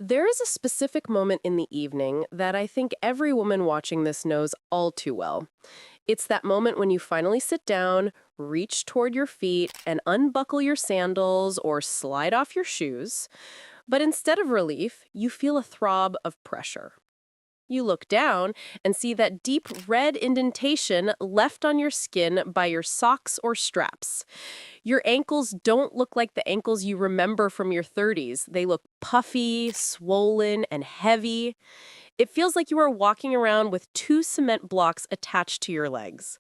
There is a specific moment in the evening that I think every woman watching this knows all too well. It's that moment when you finally sit down, reach toward your feet, and unbuckle your sandals or slide off your shoes. But instead of relief, you feel a throb of pressure. You look down and see that deep red indentation left on your skin by your socks or straps. Your ankles don't look like the ankles you remember from your 30s. They look puffy, swollen, and heavy. It feels like you are walking around with two cement blocks attached to your legs.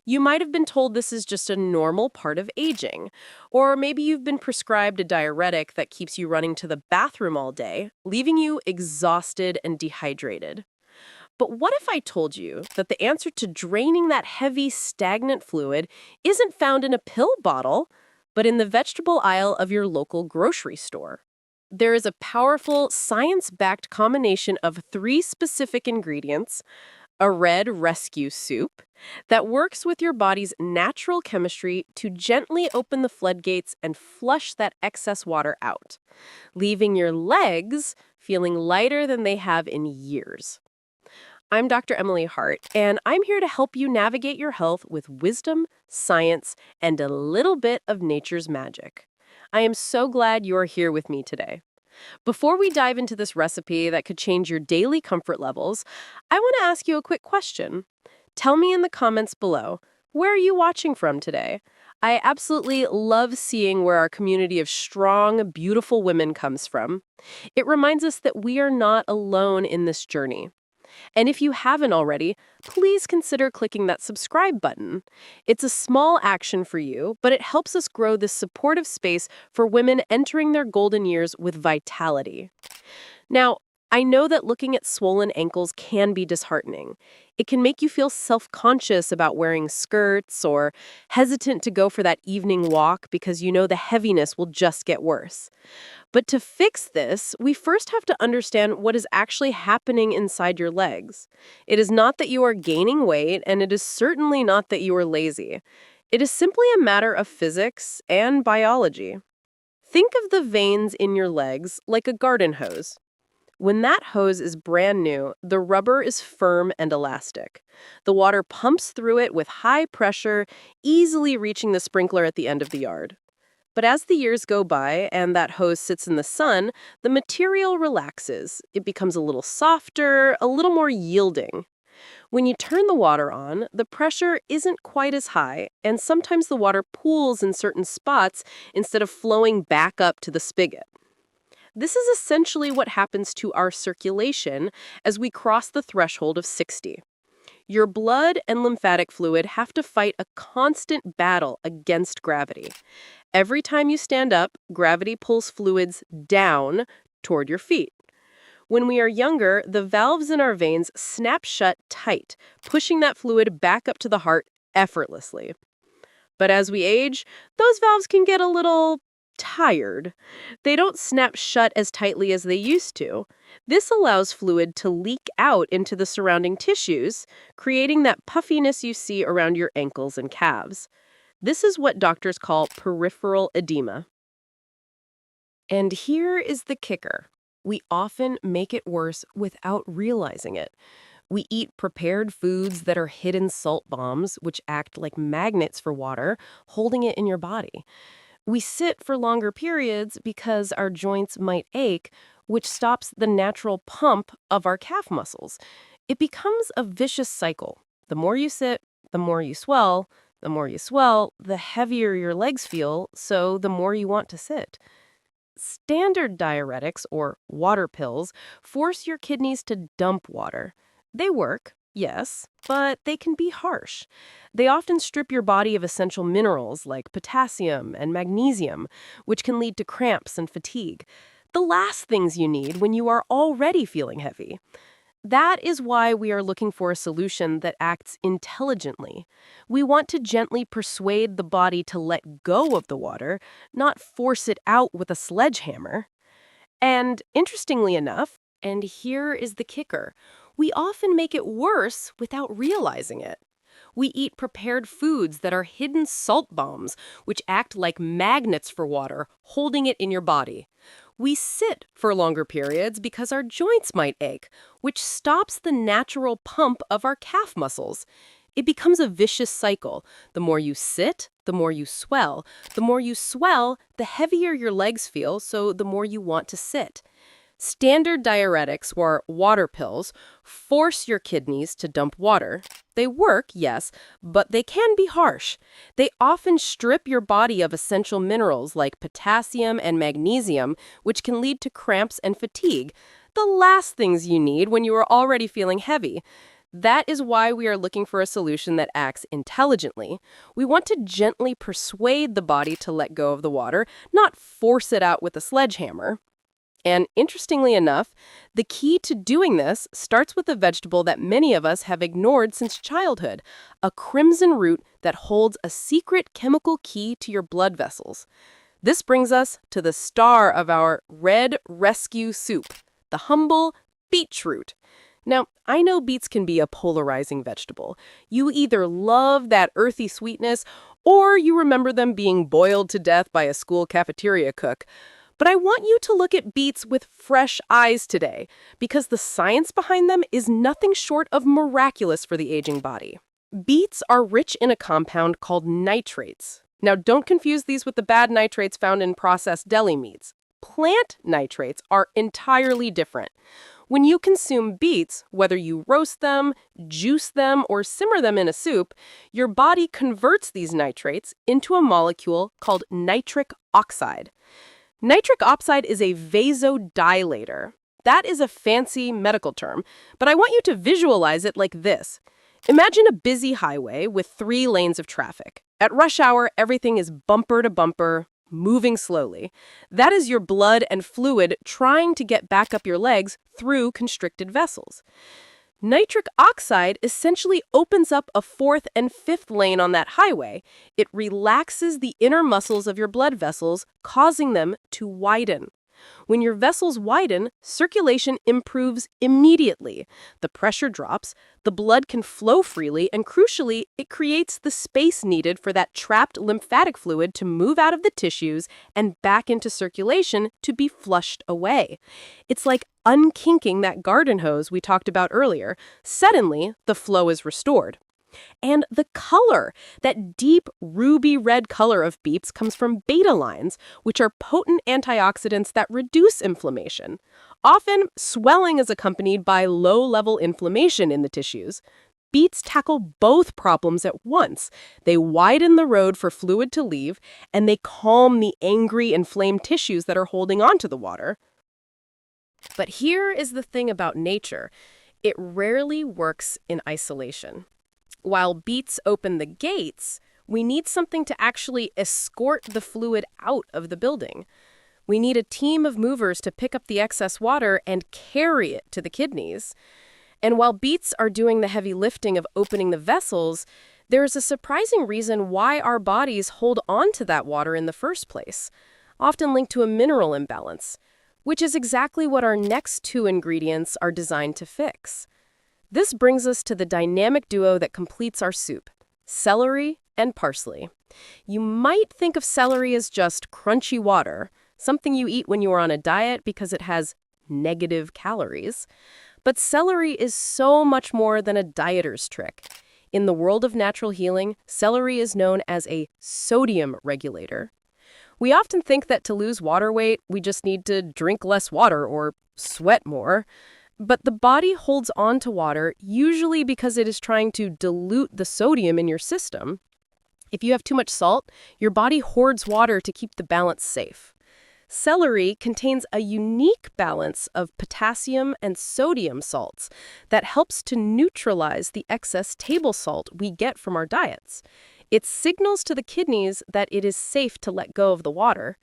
You might have been told this is just a normal part of aging, or maybe you've been prescribed a diuretic that keeps you running to the bathroom all day, leaving you exhausted and dehydrated. But what if I told you that the answer to draining that heavy, stagnant fluid isn't found in a pill bottle, but in the vegetable aisle of your local grocery store? There is a powerful, science-backed combination of three specific ingredients, a red rescue soup, that works with your body's natural chemistry to gently open the floodgates and flush that excess water out, leaving your legs feeling lighter than they have in years. I'm Dr. Emily Hart, and I'm here to help you navigate your health with wisdom, science, and a little bit of nature's magic. I am so glad you're here with me today. Before we dive into this recipe that could change your daily comfort levels, I want to ask you a quick question. Tell me in the comments below, where are you watching from today? I absolutely love seeing where our community of strong, beautiful women comes from. It reminds us that we are not alone in this journey. And if you haven't already, please consider clicking that subscribe button. It's a small action for you, but it helps us grow this supportive space for women entering their golden years with vitality. Now, I know that looking at swollen ankles can be disheartening. It can make you feel self-conscious about wearing skirts or hesitant to go for that evening walk because you know the heaviness will just get worse. But to fix this, we first have to understand what is actually happening inside your legs. It is not that you are gaining weight, and it is certainly not that you are lazy. It is simply a matter of physics and biology. Think of the veins in your legs like a garden hose. When that hose is brand new, the rubber is firm and elastic. The water pumps through it with high pressure, easily reaching the sprinkler at the end of the yard. But as the years go by and that hose sits in the sun, the material relaxes. It becomes a little softer, a little more yielding. When you turn the water on, the pressure isn't quite as high, and sometimes the water pools in certain spots instead of flowing back up to the spigot. This is essentially what happens to our circulation as we cross the threshold of 60. Your blood and lymphatic fluid have to fight a constant battle against gravity. Every time you stand up, gravity pulls fluids down toward your feet. When we are younger, the valves in our veins snap shut tight, pushing that fluid back up to the heart effortlessly. But as we age, those valves can get a little tired. They don't snap shut as tightly as they used to. This allows fluid to leak out into the surrounding tissues, creating that puffiness you see around your ankles and calves. This is what doctors call peripheral edema. And here is the kicker. We often make it worse without realizing it. We eat prepared foods that are hidden salt bombs, which act like magnets for water, holding it in your body. We sit for longer periods because our joints might ache, which stops the natural pump of our calf muscles. It becomes a vicious cycle. The more you sit, the more you swell. The more you swell, the heavier your legs feel, so the more you want to sit. Standard diuretics, or water pills, force your kidneys to dump water. They work, yes, but they can be harsh. They often strip your body of essential minerals like potassium and magnesium, which can lead to cramps and fatigue. The last things you need when you are already feeling heavy. That is why we are looking for a solution that acts intelligently. We want to gently persuade the body to let go of the water, not force it out with a sledgehammer. And interestingly enough, and here is the kicker, we often make it worse without realizing it. We eat prepared foods that are hidden salt bombs, which act like magnets for water, holding it in your body. We sit for longer periods because our joints might ache, which stops the natural pump of our calf muscles. It becomes a vicious cycle. The more you sit, the more you swell. The more you swell, the heavier your legs feel, so the more you want to sit. Standard diuretics, or water pills, force your kidneys to dump water. They work, yes, but they can be harsh. They often strip your body of essential minerals like potassium and magnesium, which can lead to cramps and fatigue, the last things you need when you are already feeling heavy. That is why we are looking for a solution that acts intelligently. We want to gently persuade the body to let go of the water, not force it out with a sledgehammer. And interestingly enough, the key to doing this starts with a vegetable that many of us have ignored since childhood, a crimson root that holds a secret chemical key to your blood vessels. This brings us to the star of our red rescue soup, the humble beetroot. Now, I know beets can be a polarizing vegetable. You either love that earthy sweetness, or you remember them being boiled to death by a school cafeteria cook. But I want you to look at beets with fresh eyes today, because the science behind them is nothing short of miraculous for the aging body. Beets are rich in a compound called nitrates. Now, don't confuse these with the bad nitrates found in processed deli meats. Plant nitrates are entirely different. When you consume beets, whether you roast them, juice them, or simmer them in a soup, your body converts these nitrates into a molecule called nitric oxide. Nitric oxide is a vasodilator. That is a fancy medical term, but I want you to visualize it like this. Imagine a busy highway with 3 lanes of traffic. At rush hour, everything is bumper to bumper, moving slowly. That is your blood and fluid trying to get back up your legs through constricted vessels. Nitric oxide essentially opens up a 4th and 5th lane on that highway. It relaxes the inner muscles of your blood vessels, causing them to widen. When your vessels widen, circulation improves immediately. The pressure drops, the blood can flow freely, and crucially, it creates the space needed for that trapped lymphatic fluid to move out of the tissues and back into circulation to be flushed away. It's like unkinking that garden hose we talked about earlier. Suddenly, the flow is restored. And the color, that deep ruby red color of beets comes from betalains, which are potent antioxidants that reduce inflammation. Often, swelling is accompanied by low-level inflammation in the tissues. Beets tackle both problems at once. They widen the road for fluid to leave, and they calm the angry, inflamed tissues that are holding on to the water. But here is the thing about nature. It rarely works in isolation. While beets open the gates, we need something to actually escort the fluid out of the building. We need a team of movers to pick up the excess water and carry it to the kidneys. And while beets are doing the heavy lifting of opening the vessels, there is a surprising reason why our bodies hold on to that water in the first place, often linked to a mineral imbalance, which is exactly what our next 2 ingredients are designed to fix. This brings us to the dynamic duo that completes our soup, celery and parsley. You might think of celery as just crunchy water, something you eat when you are on a diet because it has negative calories. But celery is so much more than a dieter's trick. In the world of natural healing, celery is known as a sodium regulator. We often think that to lose water weight, we just need to drink less water or sweat more. But the body holds on to water usually because it is trying to dilute the sodium in your system. If you have too much salt, your body hoards water to keep the balance safe. Celery contains a unique balance of potassium and sodium salts that helps to neutralize the excess table salt we get from our diets. It signals to the kidneys that it is safe to let go of the water.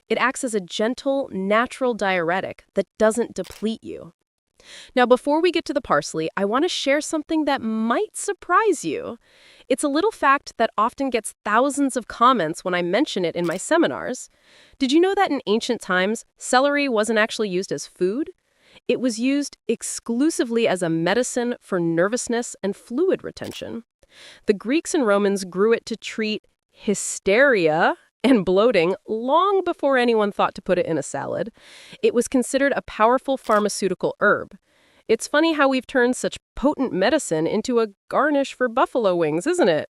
It acts as a gentle, natural diuretic that doesn't deplete you. Now, before we get to the parsley, I want to share something that might surprise you. It's a little fact that often gets thousands of comments when I mention it in my seminars. Did you know that in ancient times, celery wasn't actually used as food? It was used exclusively as a medicine for nervousness and fluid retention. The Greeks and Romans grew it to treat hysteria and bloating long before anyone thought to put it in a salad. It was considered a powerful pharmaceutical herb. It's funny how we've turned such potent medicine into a garnish for buffalo wings, isn't it?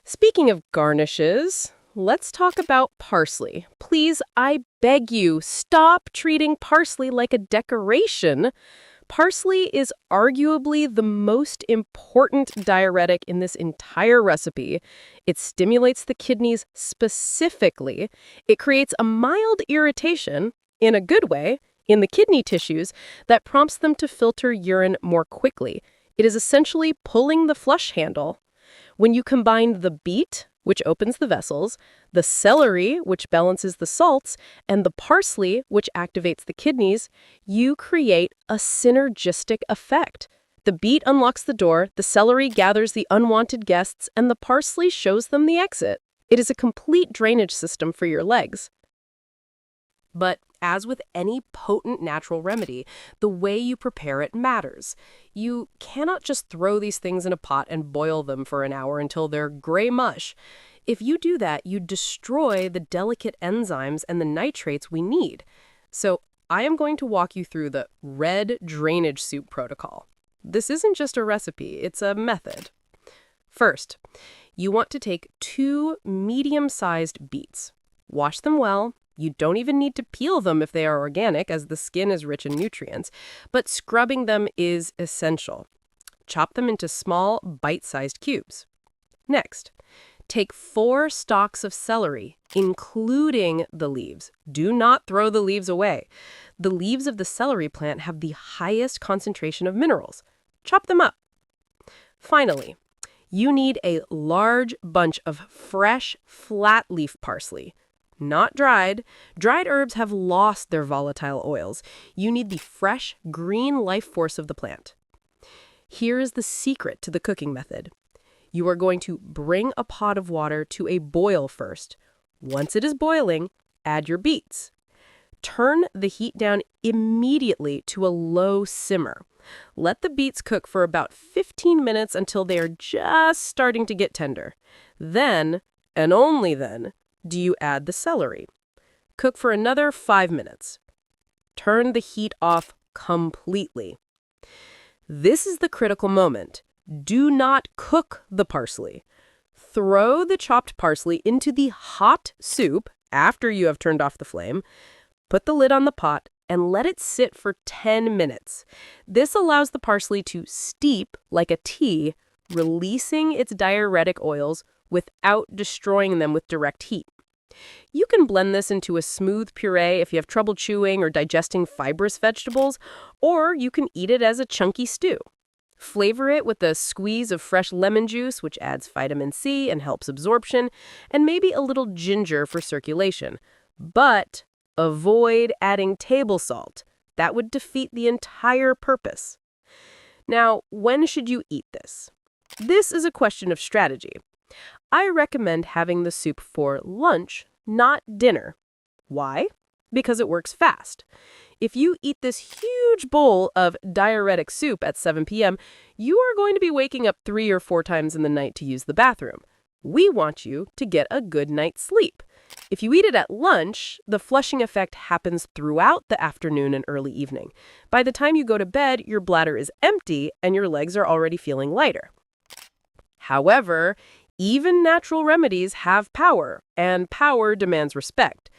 Speaking of garnishes, let's talk about parsley. Please, I beg you, stop treating parsley like a decoration. Parsley is arguably the most important diuretic in this entire recipe. It stimulates the kidneys specifically. It creates a mild irritation, in a good way, in the kidney tissues that prompts them to filter urine more quickly. It is essentially pulling the flush handle. When you combine the beet, which opens the vessels, the celery, which balances the salts, and the parsley, which activates the kidneys, you create a synergistic effect. The beet unlocks the door, the celery gathers the unwanted guests, and the parsley shows them the exit. It is a complete drainage system for your legs. But as with any potent natural remedy, the way you prepare it matters. You cannot just throw these things in a pot and boil them for an hour until they're gray mush. If you do that, you destroy the delicate enzymes and the nitrates we need. So I am going to walk you through the red drainage soup protocol. This isn't just a recipe, it's a method. First, you want to take 2 medium-sized beets. Wash them well. You don't even need to peel them if they are organic, as the skin is rich in nutrients, but scrubbing them is essential. Chop them into small, bite-sized cubes. Next, take 4 stalks of celery, including the leaves. Do not throw the leaves away. The leaves of the celery plant have the highest concentration of minerals. Chop them up. Finally, you need a large bunch of fresh, flat-leaf parsley. Not dried. Dried herbs have lost their volatile oils. You need the fresh, green life force of the plant. Here is the secret to the cooking method. You are going to bring a pot of water to a boil first. Once it is boiling, add your beets. Turn the heat down immediately to a low simmer. Let the beets cook for about 15 minutes until they are just starting to get tender. Then, and only then, do you add the celery. Cook for another 5 minutes. Turn the heat off completely. This is the critical moment. Do not cook the parsley. Throw the chopped parsley into the hot soup after you have turned off the flame. Put the lid on the pot and let it sit for 10 minutes. This allows the parsley to steep like a tea, releasing its diuretic oils without destroying them with direct heat. You can blend this into a smooth puree if you have trouble chewing or digesting fibrous vegetables, or you can eat it as a chunky stew. Flavor it with a squeeze of fresh lemon juice, which adds vitamin C and helps absorption, and maybe a little ginger for circulation. But avoid adding table salt. That would defeat the entire purpose. Now, when should you eat this? This is a question of strategy. I recommend having the soup for lunch, not dinner. Why? Because it works fast. If you eat this huge bowl of diuretic soup at 7 p.m., you are going to be waking up 3 or 4 times in the night to use the bathroom. We want you to get a good night's sleep. If you eat it at lunch, the flushing effect happens throughout the afternoon and early evening. By the time you go to bed, your bladder is empty and your legs are already feeling lighter. However, even natural remedies have power, and power demands respect.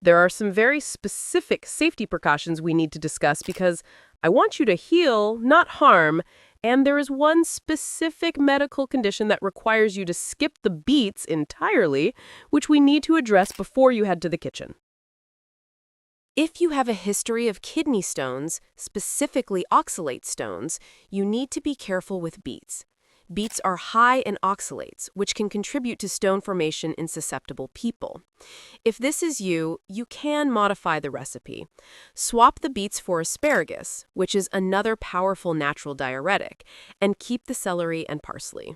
There are some very specific safety precautions we need to discuss because I want you to heal, not harm, and there is one specific medical condition that requires you to skip the beets entirely, which we need to address before you head to the kitchen. If you have a history of kidney stones, specifically oxalate stones, you need to be careful with beets. Beets are high in oxalates, which can contribute to stone formation in susceptible people. If this is you, you can modify the recipe. Swap the beets for asparagus, which is another powerful natural diuretic, and keep the celery and parsley.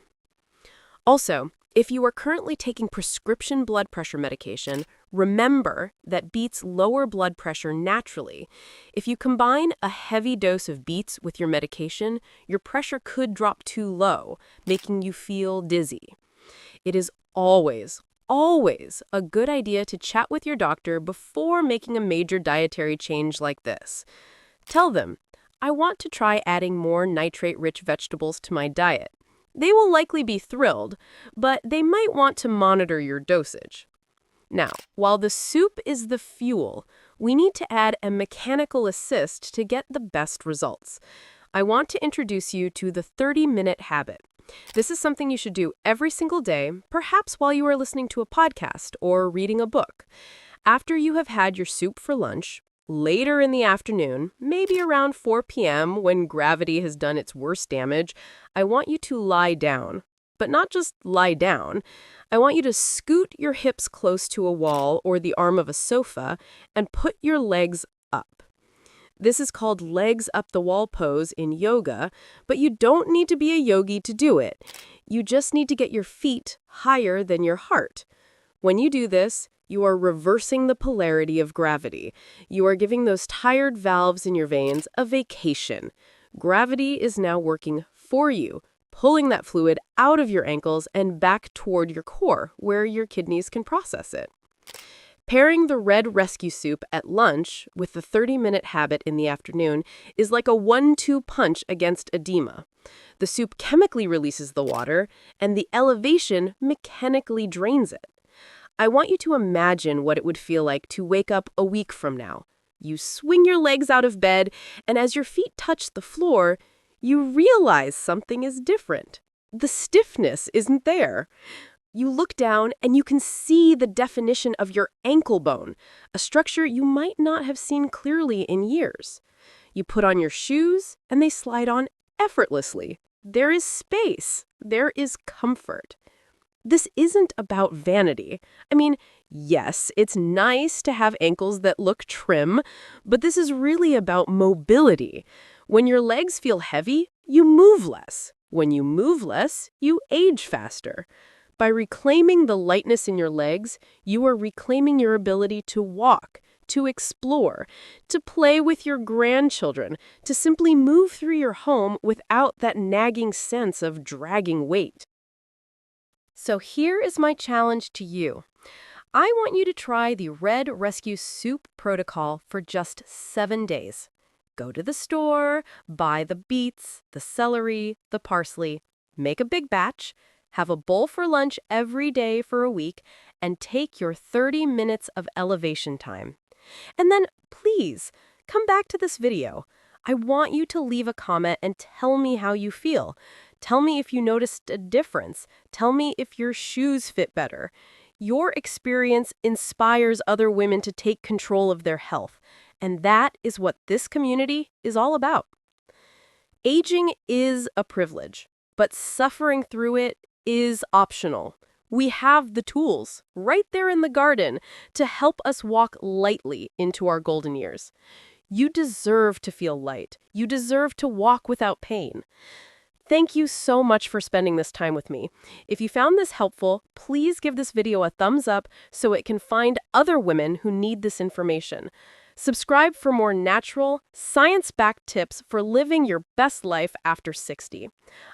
Also, if you are currently taking prescription blood pressure medication, remember that beets lower blood pressure naturally. If you combine a heavy dose of beets with your medication, your pressure could drop too low, making you feel dizzy. It is always, always a good idea to chat with your doctor before making a major dietary change like this. Tell them, I want to try adding more nitrate-rich vegetables to my diet. They will likely be thrilled, but they might want to monitor your dosage. Now, while the soup is the fuel, we need to add a mechanical assist to get the best results. I want to introduce you to the 30-minute habit. This is something you should do every single day, perhaps while you are listening to a podcast or reading a book. After you have had your soup for lunch, later in the afternoon, maybe around 4 p.m. when gravity has done its worst damage, I want you to lie down. But not just lie down. I want you to scoot your hips close to a wall or the arm of a sofa and put your legs up. This is called legs up the wall pose in yoga, but you don't need to be a yogi to do it. You just need to get your feet higher than your heart. When you do this, you are reversing the polarity of gravity. You are giving those tired valves in your veins a vacation. Gravity is now working for you, pulling that fluid out of your ankles and back toward your core, where your kidneys can process it. Pairing the red rescue soup at lunch with the 30-minute habit in the afternoon is like a 1-2 punch against edema. The soup chemically releases the water, and the elevation mechanically drains it. I want you to imagine what it would feel like to wake up a week from now. You swing your legs out of bed, and as your feet touch the floor, you realize something is different. The stiffness isn't there. You look down and you can see the definition of your ankle bone, a structure you might not have seen clearly in years. You put on your shoes and they slide on effortlessly. There is space. There is comfort. This isn't about vanity. I mean, yes, it's nice to have ankles that look trim, but this is really about mobility. When your legs feel heavy, you move less. When you move less, you age faster. By reclaiming the lightness in your legs, you are reclaiming your ability to walk, to explore, to play with your grandchildren, to simply move through your home without that nagging sense of dragging weight. So here is my challenge to you. I want you to try the Red Rescue Soup Protocol for just 7 days. Go to the store, buy the beets, the celery, the parsley, make a big batch, have a bowl for lunch every day for a week, and take your 30 minutes of elevation time. And then, please, come back to this video. I want you to leave a comment and tell me how you feel. Tell me if you noticed a difference. Tell me if your shoes fit better. Your experience inspires other women to take control of their health. And that is what this community is all about. Aging is a privilege, but suffering through it is optional. We have the tools right there in the garden to help us walk lightly into our golden years. You deserve to feel light. You deserve to walk without pain. Thank you so much for spending this time with me. If you found this helpful, please give this video a thumbs up so it can find other women who need this information. Subscribe for more natural, science-backed tips for living your best life after 60.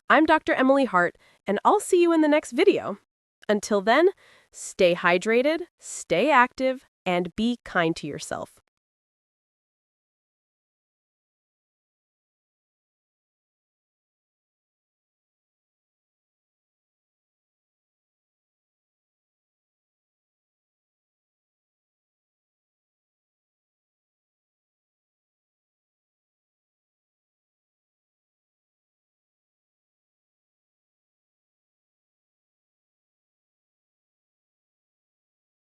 I'm Dr. Emily Hart, and I'll see you in the next video. Until then, stay hydrated, stay active, and be kind to yourself.